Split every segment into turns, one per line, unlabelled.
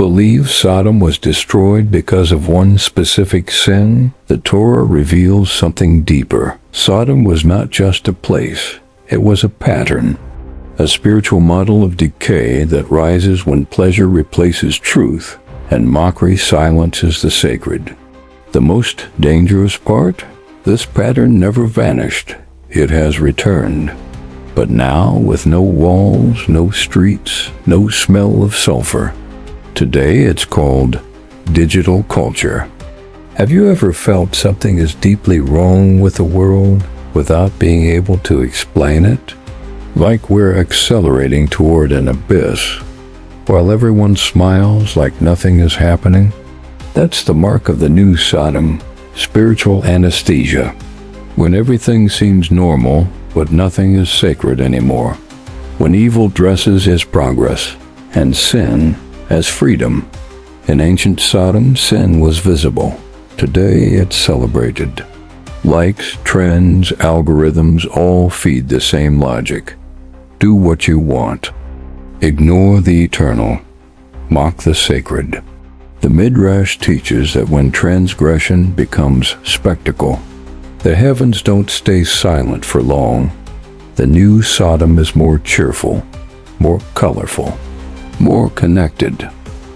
believe Sodom was destroyed because of one specific sin, the Torah reveals something deeper. Sodom was not just a place, it was a pattern, a spiritual model of decay that rises when pleasure replaces truth and mockery silences the sacred. The most dangerous part? This pattern never vanished. It has returned. But now with no walls, no streets, no smell of sulfur. Today it's called digital culture. Have you ever felt something is deeply wrong with the world without being able to explain it? Like we're accelerating toward an abyss, while everyone smiles like nothing is happening? That's the mark of the new Sodom, spiritual anesthesia. When everything seems normal, but nothing is sacred anymore. When evil dresses as progress, and sin as freedom. In ancient Sodom, sin was visible. Today, it's celebrated. Likes, trends, algorithms all feed the same logic. Do what you want. Ignore the eternal. Mock the sacred. The Midrash teaches that when transgression becomes spectacle, the heavens don't stay silent for long. The new Sodom is more cheerful, more colorful, more connected.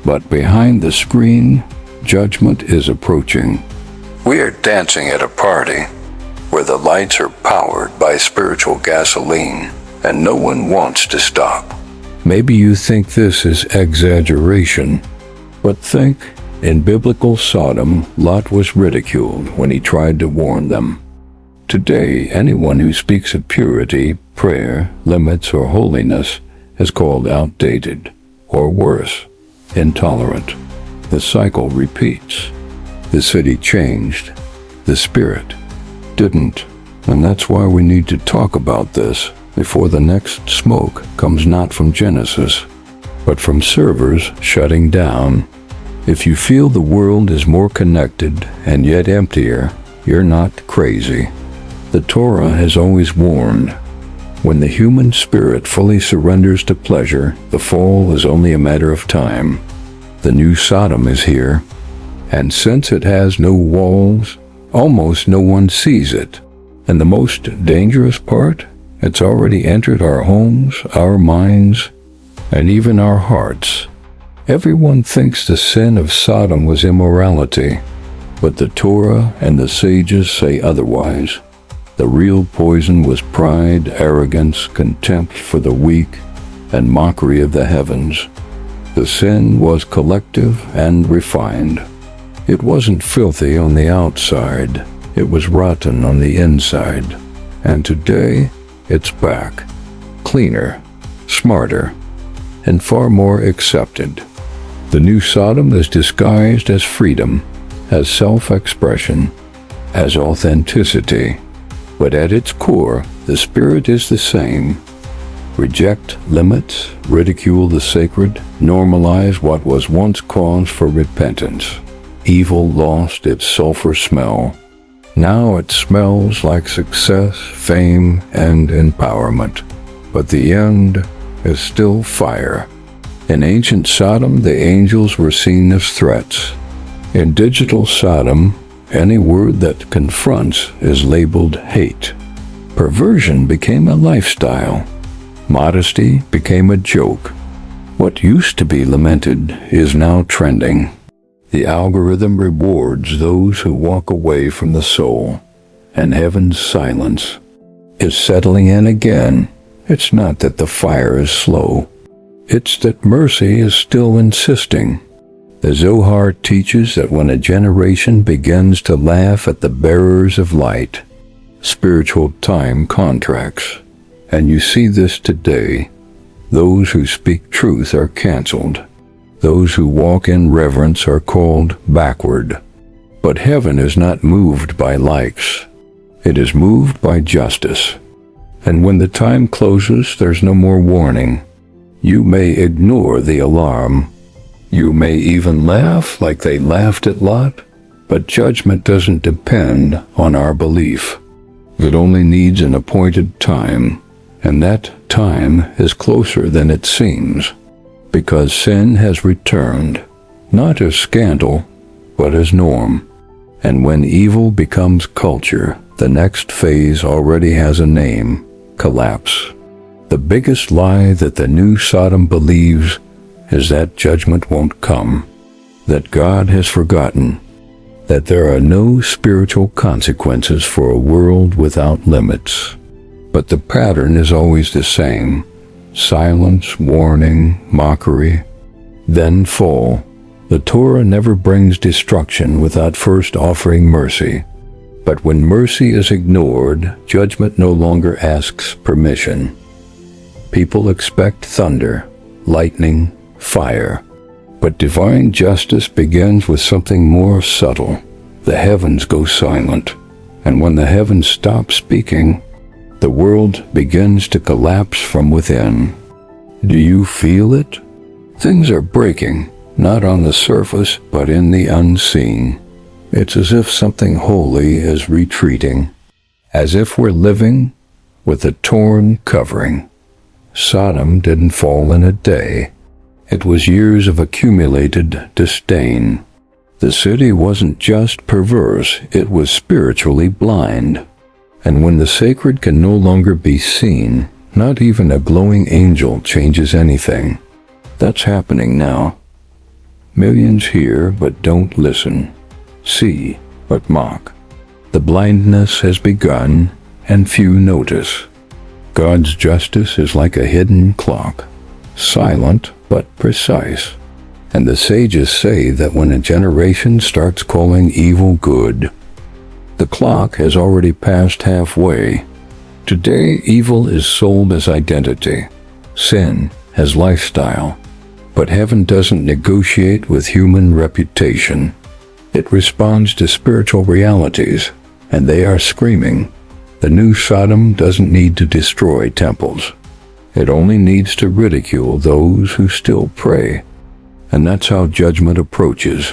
But behind the screen, judgment is approaching. We are dancing at a party where the lights are powered by spiritual gasoline, and no one wants to stop. Maybe you think this is exaggeration, but think, in biblical Sodom, Lot was ridiculed when he tried to warn them. Today, anyone who speaks of purity, prayer, limits, or holiness is called outdated, or worse, intolerant. The cycle repeats. The city changed. The spirit didn't. And that's why we need to talk about this before the next smoke comes not from Genesis, but from servers shutting down. If you feel the world is more connected and yet emptier, you're not crazy. The Torah has always warned, when the human spirit fully surrenders to pleasure, the fall is only a matter of time. The new Sodom is here, and since it has no walls, almost no one sees it. And the most dangerous part? It's already entered our homes, our minds, and even our hearts. Everyone thinks the sin of Sodom was immorality, but the Torah and the sages say otherwise. The real poison was pride, arrogance, contempt for the weak, and mockery of the heavens. The sin was collective and refined. It wasn't filthy on the outside, it was rotten on the inside. And today, it's back, cleaner, smarter, and far more accepted. The new Sodom is disguised as freedom, as self-expression, as authenticity. But at its core, the spirit is the same. Reject limits, ridicule the sacred, normalize what was once cause for repentance. Evil lost its sulfur smell. Now it smells like success, fame, and empowerment. But the end is still fire. In ancient Sodom, the angels were seen as threats. In digital Sodom, any word that confronts is labeled hate. Perversion became a lifestyle. Modesty became a joke. What used to be lamented is now trending. The algorithm rewards those who walk away from the soul, and heaven's silence is settling in again. It's not that the fire is slow. It's that mercy is still insisting. The Zohar teaches that when a generation begins to laugh at the bearers of light, spiritual time contracts. And you see this today. Those who speak truth are canceled. Those who walk in reverence are called backward. But heaven is not moved by likes. It is moved by justice. And when the time closes, there's no more warning. You may ignore the alarm. You may even laugh like they laughed at Lot, but judgment doesn't depend on our belief. It only needs an appointed time, and that time is closer than it seems, because sin has returned, not as scandal, but as norm. And when evil becomes culture, the next phase already has a name: collapse. The biggest lie that the new Sodom believes is that judgment won't come, that God has forgotten, that there are no spiritual consequences for a world without limits. But the pattern is always the same: silence, warning, mockery, then fall. The Torah never brings destruction without first offering mercy. But when mercy is ignored, judgment no longer asks permission. People expect thunder, lightning, fire. But divine justice begins with something more subtle. The heavens go silent, and when the heavens stop speaking, the world begins to collapse from within. Do you feel it? Things are breaking, not on the surface, but in the unseen. It's as if something holy is retreating, as if we're living with a torn covering. Sodom didn't fall in a day. It was years of accumulated disdain. The city wasn't just perverse, it was spiritually blind. And when the sacred can no longer be seen, not even a glowing angel changes anything. That's happening now. Millions hear but don't listen, see but mock. The blindness has begun, and few notice. God's justice is like a hidden clock, silent but precise. And the sages say that when a generation starts calling evil good, the clock has already passed halfway. Today, evil is sold as identity, sin as lifestyle. But heaven doesn't negotiate with human reputation. It responds to spiritual realities, and they are screaming. The new Sodom doesn't need to destroy temples. It only needs to ridicule those who still pray. And that's how judgment approaches.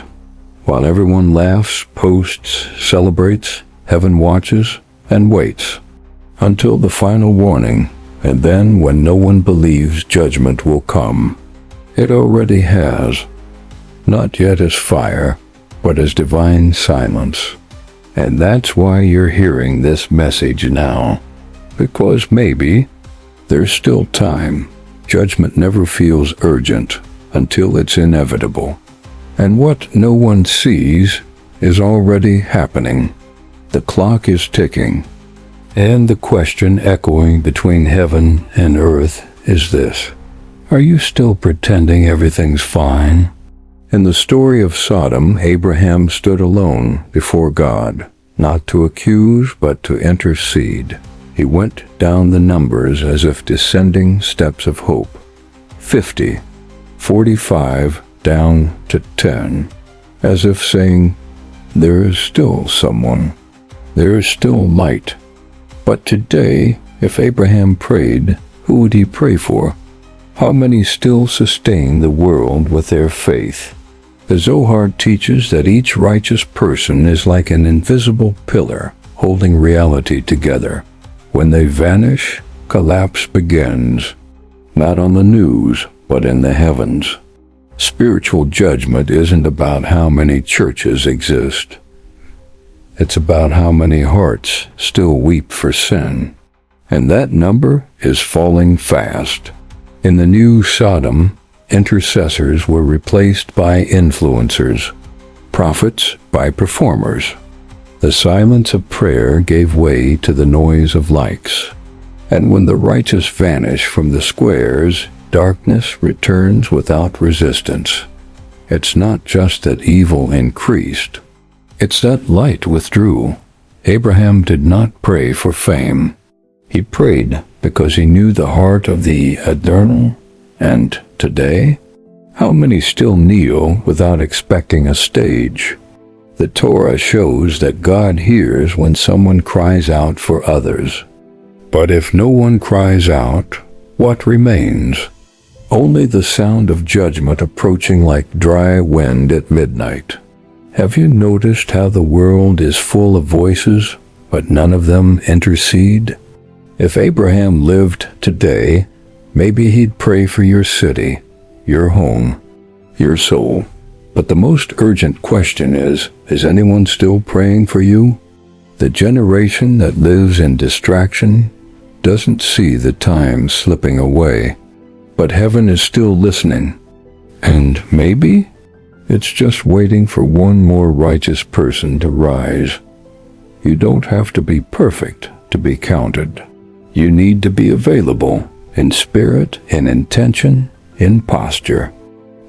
While everyone laughs, posts, celebrates, heaven watches and waits until the final warning, and then when no one believes judgment will come. It already has, not yet as fire, but as divine silence. And that's why you're hearing this message now, because maybe there's still time. Judgment never feels urgent until it's inevitable. And what no one sees is already happening. The clock is ticking, and the question echoing between heaven and earth is this: are you still pretending everything's fine? In the story of Sodom, Abraham stood alone before God, not to accuse but to intercede. He went down the numbers as if descending steps of hope. 50, 45, down to 10, as if saying, there is still someone, there is still light. But today, if Abraham prayed, who would he pray for? How many still sustain the world with their faith? The Zohar teaches that each righteous person is like an invisible pillar holding reality together. When they vanish, collapse begins, not on the news, but in the heavens. Spiritual judgment isn't about how many churches exist. It's about how many hearts still weep for sin. And that number is falling fast. In the new Sodom, intercessors were replaced by influencers, prophets by performers. The silence of prayer gave way to the noise of likes. And when the righteous vanish from the squares, darkness returns without resistance. It's not just that evil increased. It's that light withdrew. Abraham did not pray for fame. He prayed because he knew the heart of the eternal. And today, how many still kneel without expecting a stage? The Torah shows that God hears when someone cries out for others. But if no one cries out, what remains? Only the sound of judgment approaching like dry wind at midnight. Have you noticed how the world is full of voices, but none of them intercede? If Abraham lived today, maybe he'd pray for your city, your home, your soul. But the most urgent question is anyone still praying for you? The generation that lives in distraction doesn't see the time slipping away, but heaven is still listening. And maybe it's just waiting for one more righteous person to rise. You don't have to be perfect to be counted. You need to be available in spirit, in intention, in posture.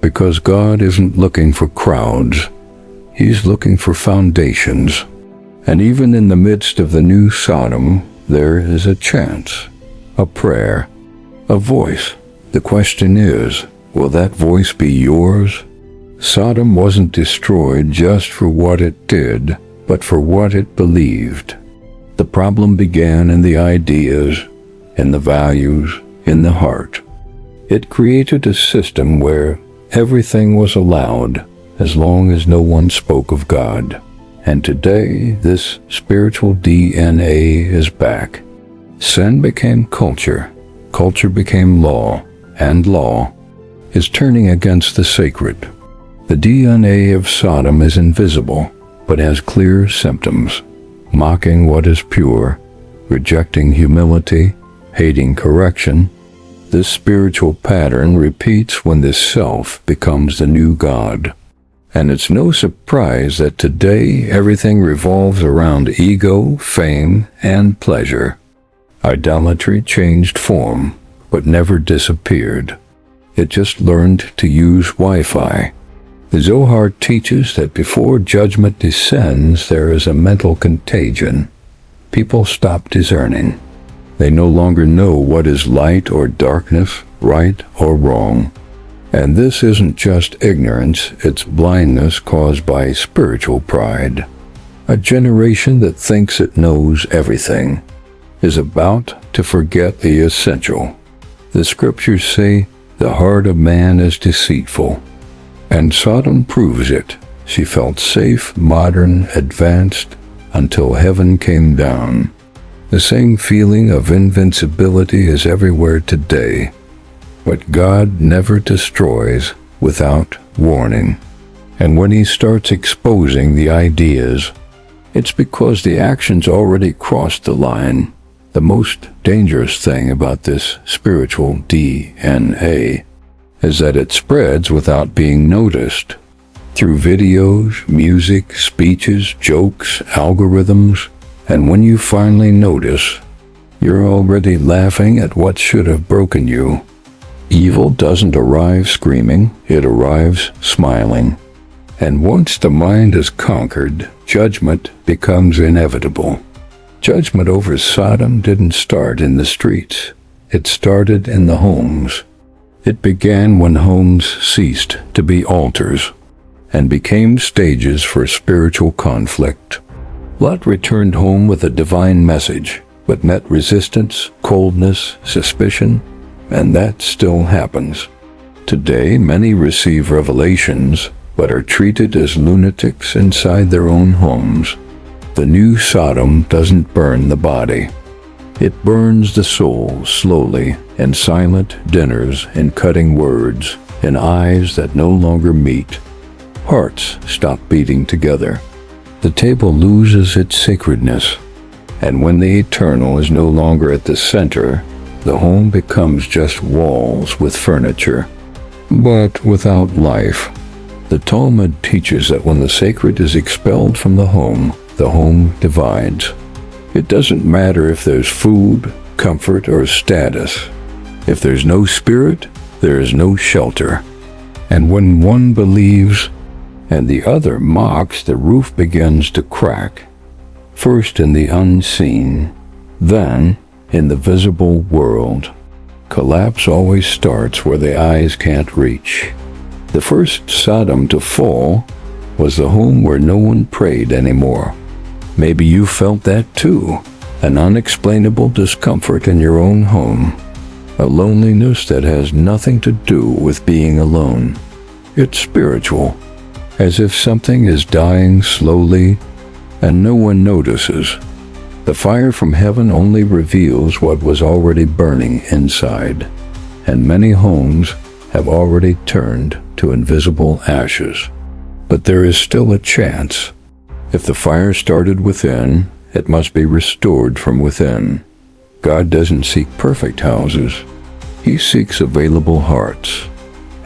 Because God isn't looking for crowds. He's looking for foundations. And even in the midst of the new Sodom, there is a chance, a prayer, a voice. The question is, will that voice be yours? Sodom wasn't destroyed just for what it did, but for what it believed. The problem began in the ideas, in the values, in the heart. It created a system where everything was allowed as long as no one spoke of God. And today, this spiritual DNA is back. Sin became culture, culture became law, and law is turning against the sacred. The DNA of Sodom is invisible, but has clear symptoms: mocking what is pure, rejecting humility, hating correction. This spiritual pattern repeats when this self becomes the new God. And it's no surprise that today everything revolves around ego, fame, and pleasure. Idolatry changed form, but never disappeared. It just learned to use Wi-Fi. The Zohar teaches that before judgment descends, there is a mental contagion. People stop discerning. They no longer know what is light or darkness, right or wrong. And this isn't just ignorance, it's blindness caused by spiritual pride. A generation that thinks it knows everything is about to forget the essential. The scriptures say, "The heart of man is deceitful." And Sodom proves it. She felt safe, modern, advanced, until heaven came down. The same feeling of invincibility is everywhere today. But God never destroys without warning. And when he starts exposing the ideas, it's because the actions already crossed the line. The most dangerous thing about this spiritual DNA is that it spreads without being noticed. Through videos, music, speeches, jokes, algorithms, and when you finally notice, you're already laughing at what should have broken you. Evil doesn't arrive screaming, it arrives smiling. And once the mind is conquered, judgment becomes inevitable. Judgment over Sodom didn't start in the streets. It started in the homes. It began when homes ceased to be altars and became stages for spiritual conflict. Lot returned home with a divine message, but met resistance, coldness, suspicion, and that still happens. Today, many receive revelations, but are treated as lunatics inside their own homes. The new Sodom doesn't burn the body. It burns the soul slowly, in silent dinners, in cutting words, in eyes that no longer meet. Hearts stop beating together. The table loses its sacredness, and when the eternal is no longer at the center, the home becomes just walls with furniture, but without life. The Talmud teaches that when the sacred is expelled from the home divides. It doesn't matter if there's food, comfort, or status. If there's no spirit, there is no shelter. And when one believes and the other mocks, the roof begins to crack. First in the unseen, then in the visible world. Collapse always starts where the eyes can't reach. The first Sodom to fall was the home where no one prayed anymore. Maybe you felt that too, an unexplainable discomfort in your own home, a loneliness that has nothing to do with being alone. It's spiritual, as if something is dying slowly and no one notices. The fire from heaven only reveals what was already burning inside, and many homes have already turned to invisible ashes. But there is still a chance. If the fire started within, it must be restored from within. God doesn't seek perfect houses. He seeks available hearts.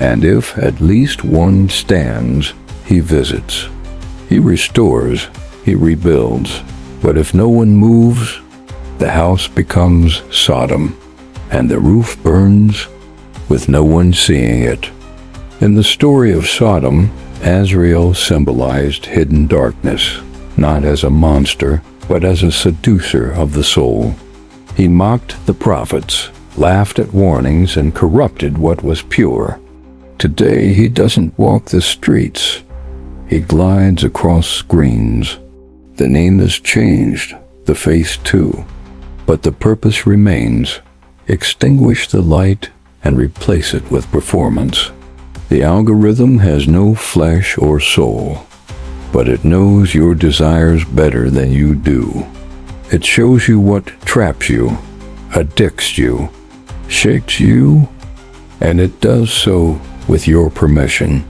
And if at least one stands, he visits. He restores. He rebuilds. But if no one moves, the house becomes Sodom, and the roof burns with no one seeing it. In the story of Sodom, Azrael symbolized hidden darkness, not as a monster, but as a seducer of the soul. He mocked the prophets, laughed at warnings, and corrupted what was pure. Today, he doesn't walk the streets. He glides across screens. The name has changed, the face too. But the purpose remains. Extinguish the light and replace it with performance. The algorithm has no flesh or soul, but it knows your desires better than you do. It shows you what traps you, addicts you, shakes you, and it does so with your permission.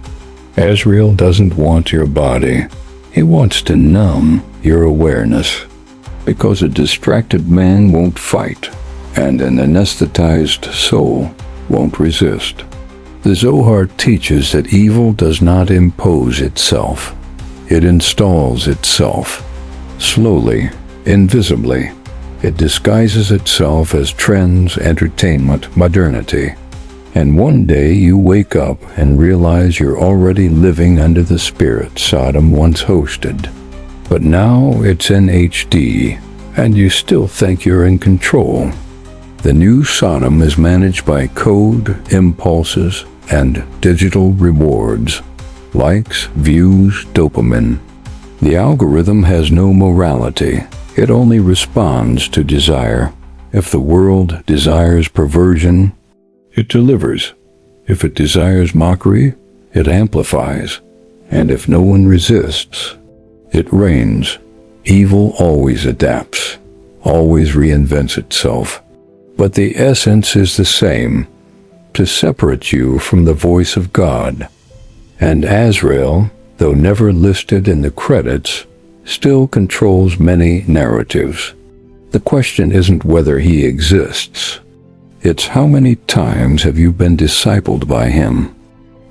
Azrael doesn't want your body. He wants to numb your awareness, because a distracted man won't fight, and an anesthetized soul won't resist. The Zohar teaches that evil does not impose itself. It installs itself. Slowly, invisibly, it disguises itself as trends, entertainment, modernity. And one day you wake up and realize you're already living under the spirit Sodom once hosted. But now it's in HD, and you still think you're in control. The new Sodom is managed by code, impulses, and digital rewards. Likes, views, dopamine. The algorithm has no morality. It only responds to desire. If the world desires perversion, it delivers. If it desires mockery, it amplifies. And if no one resists, it reigns. Evil always adapts, always reinvents itself. But the essence is the same, to separate you from the voice of God. And Azrael, though never listed in the credits, still controls many narratives. The question isn't whether he exists. It's how many times have you been discipled by him?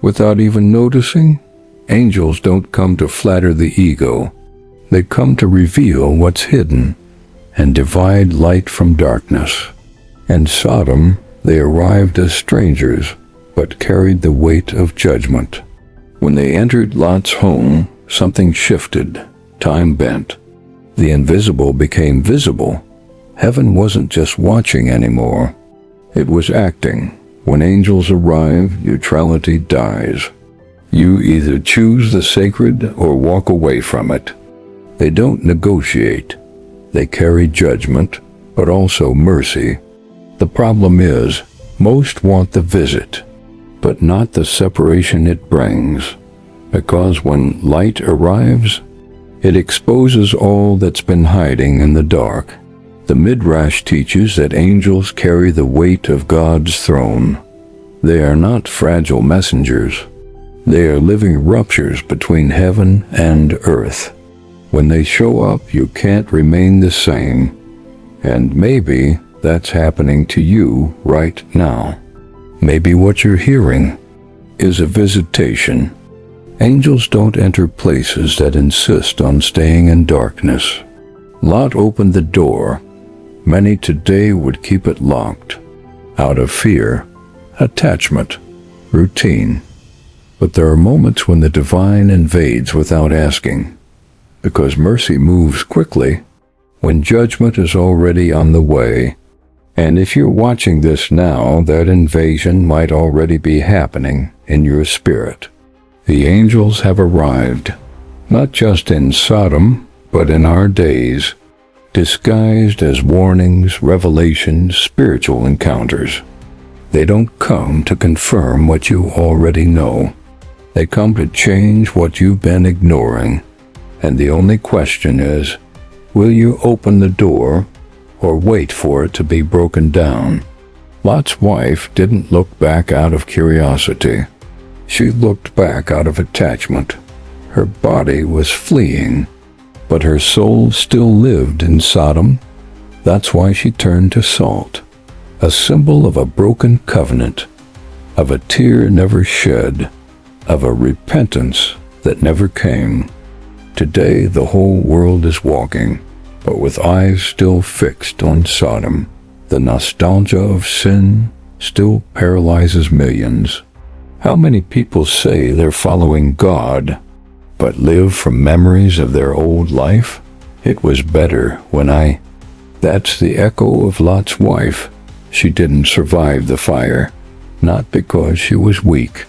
Without even noticing, angels don't come to flatter the ego. They come to reveal what's hidden and divide light from darkness. And Sodom, they arrived as strangers, but carried the weight of judgment. When they entered Lot's home, something shifted, time bent. The invisible became visible. Heaven wasn't just watching anymore. It was acting. When angels arrive, neutrality dies. You either choose the sacred or walk away from it. They don't negotiate. They carry judgment, but also mercy. The problem is, most want the visit, but not the separation it brings. Because when light arrives, it exposes all that's been hiding in the dark. The Midrash teaches that angels carry the weight of God's throne. They are not fragile messengers. They are living ruptures between heaven and earth. When they show up, you can't remain the same. And maybe that's happening to you right now. Maybe what you're hearing is a visitation. Angels don't enter places that insist on staying in darkness. Lot opened the door. Many today would keep it locked, out of fear, attachment, routine. But there are moments when the divine invades without asking, because mercy moves quickly when judgment is already on the way. And if you're watching this now, that invasion might already be happening in your spirit. The angels have arrived, not just in Sodom, but in our days, disguised as warnings, revelations, spiritual encounters. They don't come to confirm what you already know. They come to change what you've been ignoring. And the only question is, will you open the door or wait for it to be broken down? Lot's wife didn't look back out of curiosity. She looked back out of attachment. Her body was fleeing, but her soul still lived in Sodom. That's why she turned to salt, a symbol of a broken covenant, of a tear never shed, of a repentance that never came. Today the whole world is walking, but with eyes still fixed on Sodom. The nostalgia of sin still paralyzes millions. How many people say they're following God, but live from memories of their old life? It was better when I... That's the echo of Lot's wife. She didn't survive the fire, not because she was weak,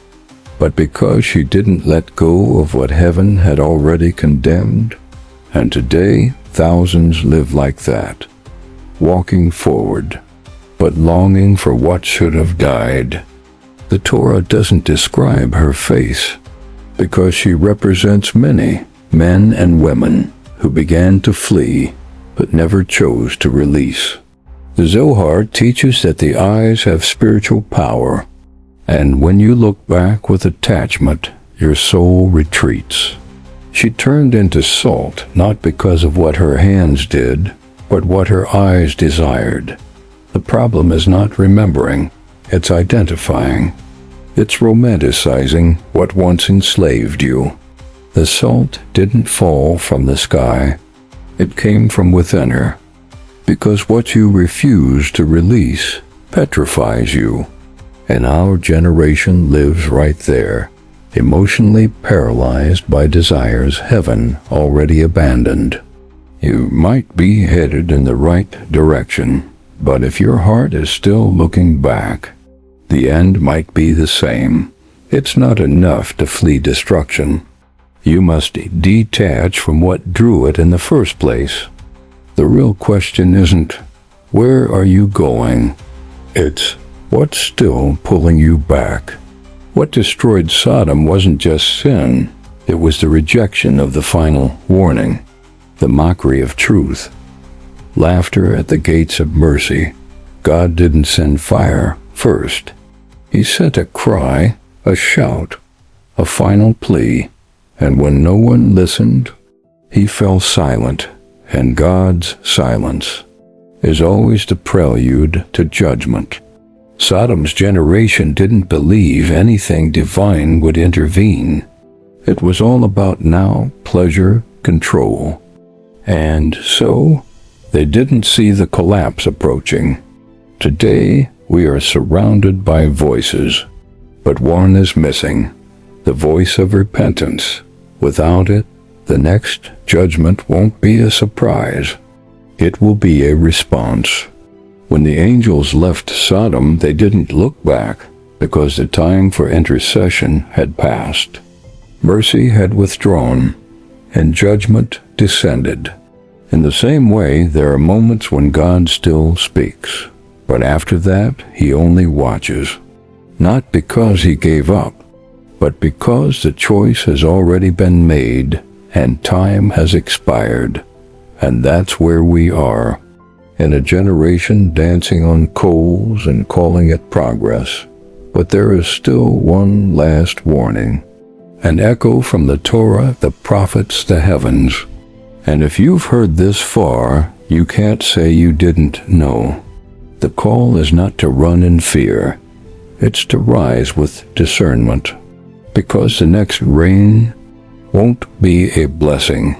but because she didn't let go of what heaven had already condemned. And today, thousands live like that, walking forward, but longing for what should have died. The Torah doesn't describe her face, because she represents many men and women who began to flee, but never chose to release. The Zohar teaches that the eyes have spiritual power, and when you look back with attachment, your soul retreats. She turned into salt not because of what her hands did, but what her eyes desired. The problem is not remembering, it's identifying. It's romanticizing what once enslaved you. The salt didn't fall from the sky. It came from within her. Because what you refuse to release petrifies you. And our generation lives right there, emotionally paralyzed by desires heaven already abandoned. You might be headed in the right direction, but if your heart is still looking back, the end might be the same. It's not enough to flee destruction. You must detach from what drew it in the first place. The real question isn't, where are you going? It's, what's still pulling you back? What destroyed Sodom wasn't just sin, it was the rejection of the final warning, the mockery of truth, laughter at the gates of mercy. God didn't send fire first. He sent a cry, a shout, a final plea, and when no one listened, he fell silent, and God's silence is always the prelude to judgment. Sodom's generation didn't believe anything divine would intervene. It was all about now, pleasure, control. And so, they didn't see the collapse approaching. Today, we are surrounded by voices, but one is missing, the voice of repentance. Without it, the next judgment won't be a surprise. It will be a response. When the angels left Sodom, they didn't look back, because the time for intercession had passed. Mercy had withdrawn, and judgment descended. In the same way, there are moments when God still speaks, but after that, he only watches. Not because he gave up, but because the choice has already been made, and time has expired. And that's where we are. In a generation dancing on coals and calling it progress. But there is still one last warning. An echo from the Torah, the prophets, the heavens. And if you've heard this far, you can't say you didn't know. The call is not to run in fear. It's to rise with discernment. Because the next rain won't be a blessing.